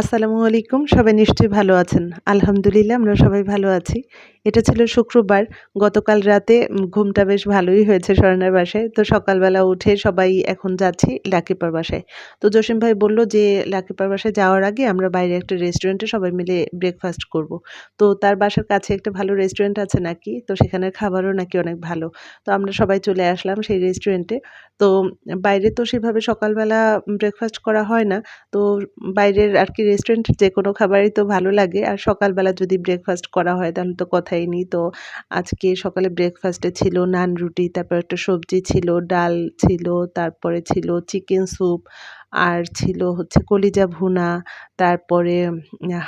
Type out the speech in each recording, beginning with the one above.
আসসালামু আলাইকুম। সবাই নিশ্চয়ই ভালো আছেন। আলহামদুলিল্লাহ আমরা সবাই ভালো আছি। এটা ছিল শুক্রবার। গতকাল রাতে ঘুমটা বেশ ভালোই হয়েছে স্বর্ণার বাসায়। তো সকালবেলা উঠে সবাই এখন যাচ্ছি লাকিপার বাসায়। তো জসিম ভাই বলল যে লাকিপার বাসায় যাওয়ার আগে আমরা বাইরে একটা রেস্টুরেন্টে সবাই মিলে ব্রেকফাস্ট করব। তো তার বাসার কাছে একটা ভালো রেস্টুরেন্ট আছে নাকি। তো সেখানের খাবারও নাকি অনেক ভালো। তো আমরা সবাই চলে আসলাম সেই রেস্টুরেন্টে। তো বাইরে তো সেভাবে সকালবেলা ব্রেকফাস্ট করা হয় না। তো বাইরের আর কি রেস্টুরেন্টের যেকোনো খাবারই তো ভালো লাগে। আর সকালবেলা যদি ব্রেকফাস্ট করা হয় তাহলে তো কথাই নেই। তো আজকে সকালে ব্রেকফাস্টে ছিল নান রুটি, তারপর একটা সবজি ছিল, ডাল ছিল, তারপরে ছিল চিকেন স্যুপ, আর ছিল হচ্ছে কলিজা ভুনা, তারপরে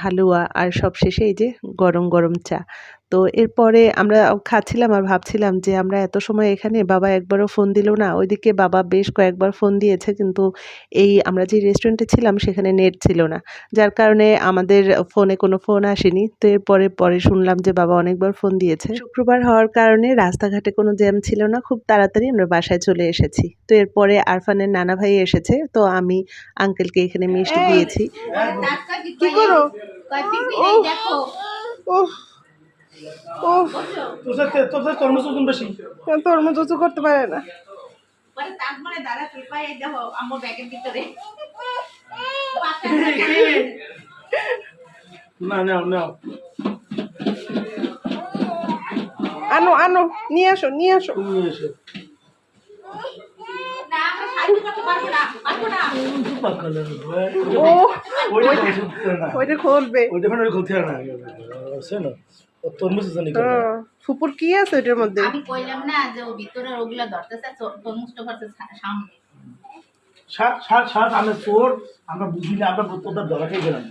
হালুয়া, আর সবশেষে এই যে গরম, গরম চা। তো এরপরে আমরা খাচ্ছিলাম আর ভাবছিলাম যে আমরা এত সময় এখানে, বাবা একবারও ফোন দিল না। ওইদিকে বাবা বেশ কয়েকবার ফোন দিয়েছে, কিন্তু এই আমরা যে রেস্টুরেন্টে ছিলাম সেখানে নেট ছিল না। যার কারণে আমাদের ফোনে কোনো ফোন আসেনি। তো পরে শুনলাম যে বাবা অনেকবার ফোন দিয়েছে। শুক্রবার হওয়ার কারণে রাস্তাঘাটে কোনো জ্যাম ছিল না। খুব তাড়াতাড়ি আমরা বাসায় চলে এসেছি। তো এরপরে আরফানের নানা ভাই এসেছে। তো আমি আঙ্কেলকে এখানে মিষ্টি দিয়েছি। কি করো? ওহ ওহ তরমুজ ওজন বেশি, তরমুজ উঁচু করতে পারে না। না নাও নাও, আনো আনো, নিয়ে আসো নিয়ে আসো। ওইটা খুলবে, ফুপুর কি আছে ওইটার মধ্যে? আমি কইলাম না যে ও ভিতরে ওগুলা ধরতেছে, তরমুজটা ধরতে সামনে। আমরা চোর, আমরা বুঝিনি, আমরা তোদের ধরা খেয়ে গেলাম।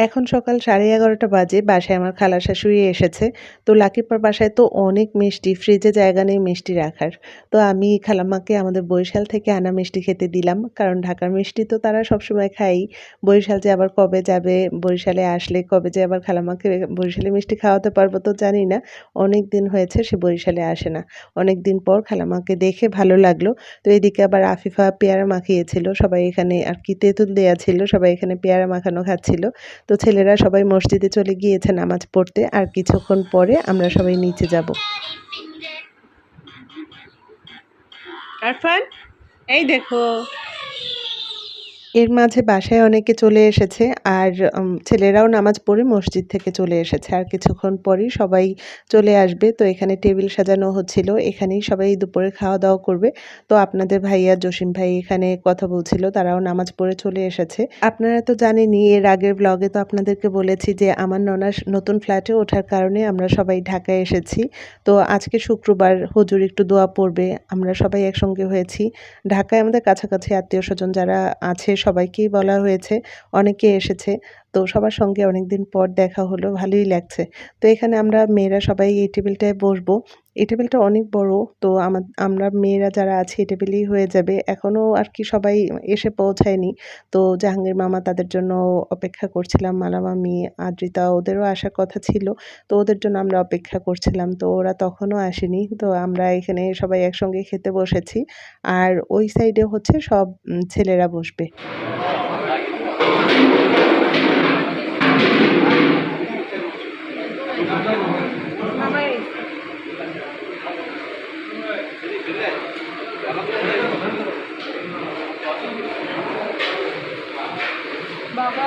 এখন সকাল 11:30 বাজে। বাসায় আমার খালা শাশুড়ি এসেছে। তো লাকিপার বাসায় তো অনেক মিষ্টি, ফ্রিজে জায়গা নেই মিষ্টি রাখার। তো আমি খালাম্মাকে আমাদের বরিশাল থেকে আনা মিষ্টি খেতে দিলাম, কারণ ঢাকার মিষ্টি তো তারা সবসময় খায়ই। বরিশাল যে আবার কবে যাবে, বরিশালে আসলে কবে যে আবার খালাম্মাকে বরিশালি মিষ্টি খাওয়াতে পারবো তো জানি না। অনেক দিন হয়েছে সে বরিশালে আসে না। অনেক দিন পর খালাম্মাকে দেখে ভালো লাগলো। তো এদিকে আবার আফিফা পেয়ারা মাখিয়েছিল, সবাই এখানে আর কি তেঁতুল দেয়া ছিল, সবাই এখানে পেয়ারা মাখানো খাচ্ছিল। তো ছেলেরা সবাই মসজিদে চলে গিয়েছে নামাজ পড়তে। আর কিছুক্ষণ পরে আমরা সবাই নিচে যাব। আরফান, এই দেখো। এর মাঝে বাসায় অনেকে চলে এসেছে, আর ছেলেরাও নামাজ পড়ে মসজিদ থেকে চলে এসেছে। আর কিছুক্ষণ পরেই সবাই চলে আসবে। তো এখানে টেবিল সাজানো হচ্ছিল, এখানেই সবাই দুপুরে খাওয়া দাওয়া করবে। তো আপনাদের ভাইয়া জসিম ভাই এখানে কথা বলছিল, তারাও নামাজ পড়ে চলে এসেছে। আপনারা তো জানেনই, এর আগের ব্লগে তো আপনাদেরকে বলেছি যে আমার ননার নতুন ফ্ল্যাটে ওঠার কারণে আমরা সবাই ঢাকায় এসেছি। তো আজকে শুক্রবার, হুজুর একটু দোয়া পড়বে, আমরা সবাই একসঙ্গে হয়েছি। ঢাকায় আমাদের কাছাকাছি আত্মীয় স্বজন যারা আছে সবাইকেই বলা হয়েছে, অনেকে এসেছে। তো সবার সঙ্গে অনেকদিন পর দেখা হলো, ভালোই লাগছে। তো এখানে আমরা মেয়েরা সবাই এই টেবিলটায় বসবো। এই টেবিলটা অনেক বড়। তো আমরা মেয়েরা যারা আছি এই টেবিলেই হয়ে যাবে। এখনও আর কি সবাই এসে পৌঁছায়নি। তো জাহাঙ্গীর মামা তাদের জন্য অপেক্ষা করছিলাম, মালা মামি, আদ্রিতা ওদেরও আসার কথা ছিল। তো ওদের জন্য আমরা অপেক্ষা করছিলাম। তো ওরা তখনও আসেনি। তো আমরা এখানে সবাই একসঙ্গে খেতে বসেছি। আর ওই সাইডে হচ্ছে সব ছেলেরা বসবে। বাবা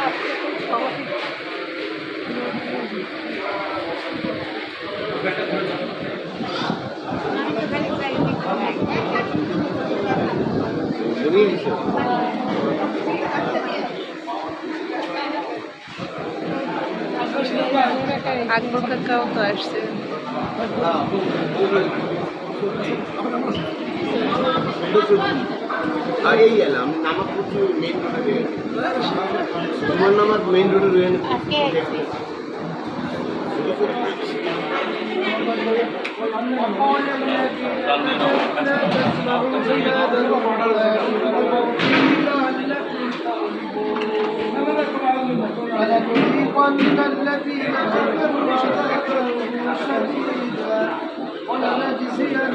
আকবর কাকাও তো আসছে। আগেই গেলাম নামাজ পড়ছি মেইন রোডে, তোমার নামাজ মেইন রোডে রয়ে ولنجزينهم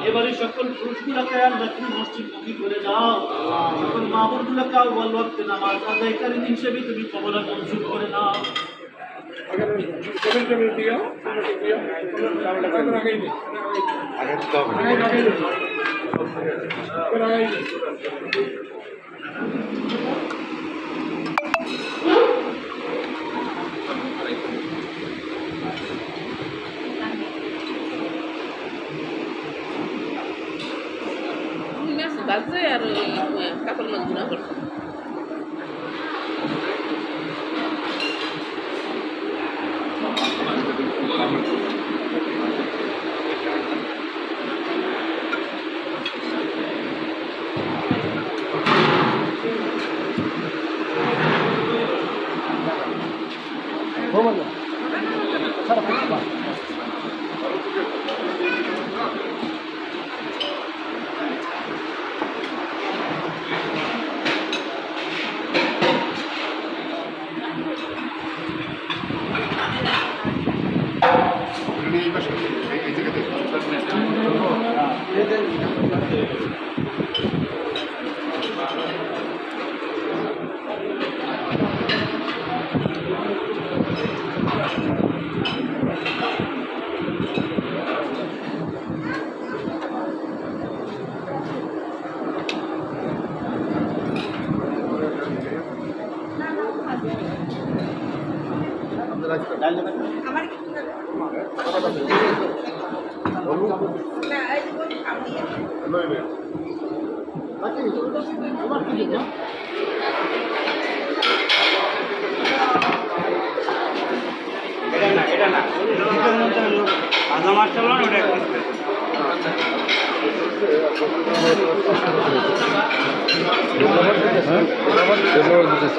এবারে সকল পুরুষগুলোকে আল্লাহ তুমি মসজিদমুখী করে দাও, সকল মা বোনগুলোকে আউয়াল ওয়াক্তে নামাজ আদায়কারী হিসেবে তুমি কবুল মঞ্জুর করে নাও। বাজে আর কাপড় মাছ গুণা করছে।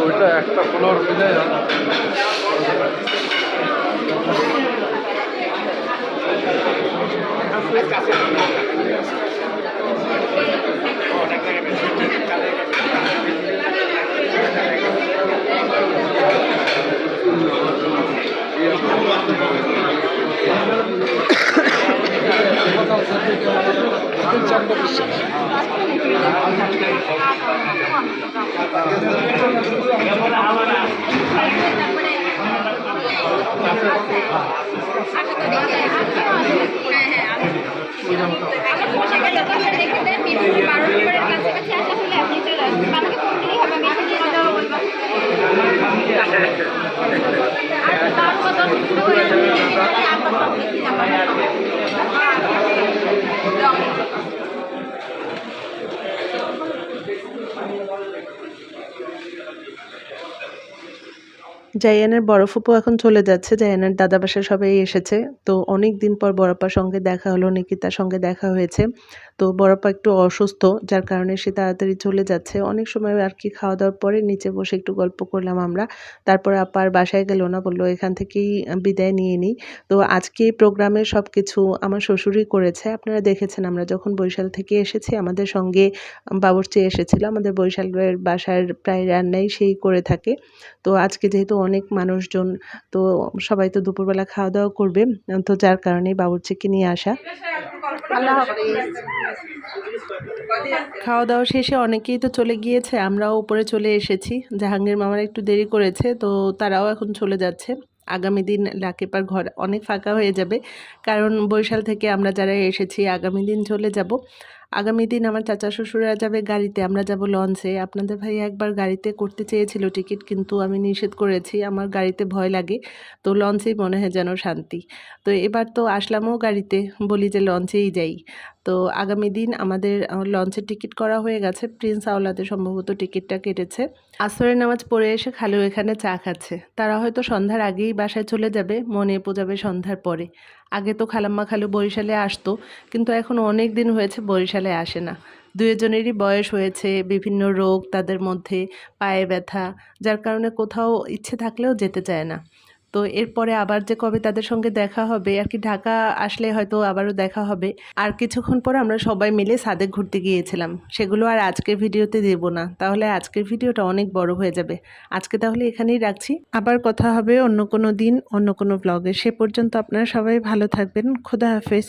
ওইটা একটা ফ্লোর মিলে জায়ানের বড় ফুপু এখন চলে যাচ্ছে। জায়ানের দাদা বাসায় সবাই এসেছে। তো অনেক দিন পর বড়াপ্পার সঙ্গে দেখা হলো, নিকিতার সঙ্গে দেখা হয়েছে। তো বড়াপ্পা একটু অসুস্থ, যার কারণে সে তাড়াতাড়ি চলে যাচ্ছে। অনেক সময় আর কি খাওয়া দাওয়ার পরে নিচে বসে একটু গল্প করলাম আমরা। তারপরে আপা আর বাসায় গেল না, বললো এখান থেকেই বিদায় নিয়ে নিই। তো আজকে এই প্রোগ্রামের সব কিছু আমার শ্বশুরই করেছে। আপনারা দেখেছেন আমরা যখন বরিশাল থেকে এসেছি আমাদের সঙ্গে বাবুর্চি এসেছিল। আমাদের বরিশালের বাসার প্রায় রান্নাই সেই করে থাকে। তো আজকে যেহেতু অনেক মানুষজন, তো সবাই তো দুপুরবেলা খাওয়া দাওয়া করবে, তো যার কারণে বাবুর্চিকে নিয়ে আসা। খাওয়া দাওয়া শেষে অনেকেই তো চলে গিয়েছে, আমরাও উপরে চলে এসেছি। জাহাঙ্গীর মামার একটু দেরি করেছে, তো তারাও এখন চলে যাচ্ছে। আগামী দিন লাকিপার ঘর অনেক ফাঁকা হয়ে যাবে, কারণ বরিশাল থেকে আমরা যারা এসেছি আগামী দিন চলে যাব। আগামী দিন আমার চাচা শ্বশুররা যাবে গাড়িতে, আমরা যাব লঞ্চে। আপনাদের ভাই একবার গাড়িতে করতে চেয়েছিল টিকিট, কিন্তু আমি নিষেধ করেছি, আমার গাড়িতে ভয় লাগে, তো লঞ্চেই মনে হয় যেন শান্তি। তো এবার তো আসলামও গাড়িতে, বলি যে লঞ্চেই যাই। তো আগামী দিন আমাদের লঞ্চের টিকিট করা হয়ে গেছে, প্রিন্স আওলাদে সম্ভবত টিকিটটা কেটেছে। আসরের নামাজ পড়ে এসে খালু এখানে চা খাচ্ছে। তারা হয়তো সন্ধ্যার আগেই বাসায় চলে যাবে, মনে পূজাবে সন্ধ্যার পরে। আগে তো খালাম্মা খালু বরিশালে আসতো, কিন্তু এখন অনেক দিন হয়েছে বরিশালে আসে না। দুজনেরই বয়স হয়েছে, বিভিন্ন রোগ তাদের মধ্যে, পায়ে ব্যথা, যার কারণে কোথাও ইচ্ছে থাকলেও যেতে চায় না। তো এরপরে আবার যে কবে তাদের সঙ্গে দেখা হবে আর কি, ঢাকা আসলে হয়তো আবারও দেখা হবে। আর কিছুক্ষণ পর আমরা সবাই মিলে সাদেক ঘুরতে গিয়েছিলাম, সেগুলো আর আজকের ভিডিওতে দেব না, তাহলে আজকের ভিডিওটা অনেক বড় হয়ে যাবে। আজকে তাহলে এখানেই রাখছি, আবার কথা হবে অন্য কোনো দিন অন্য কোনো ব্লগে। সে পর্যন্ত আপনারা সবাই ভালো থাকবেন। খোদা হাফেজ।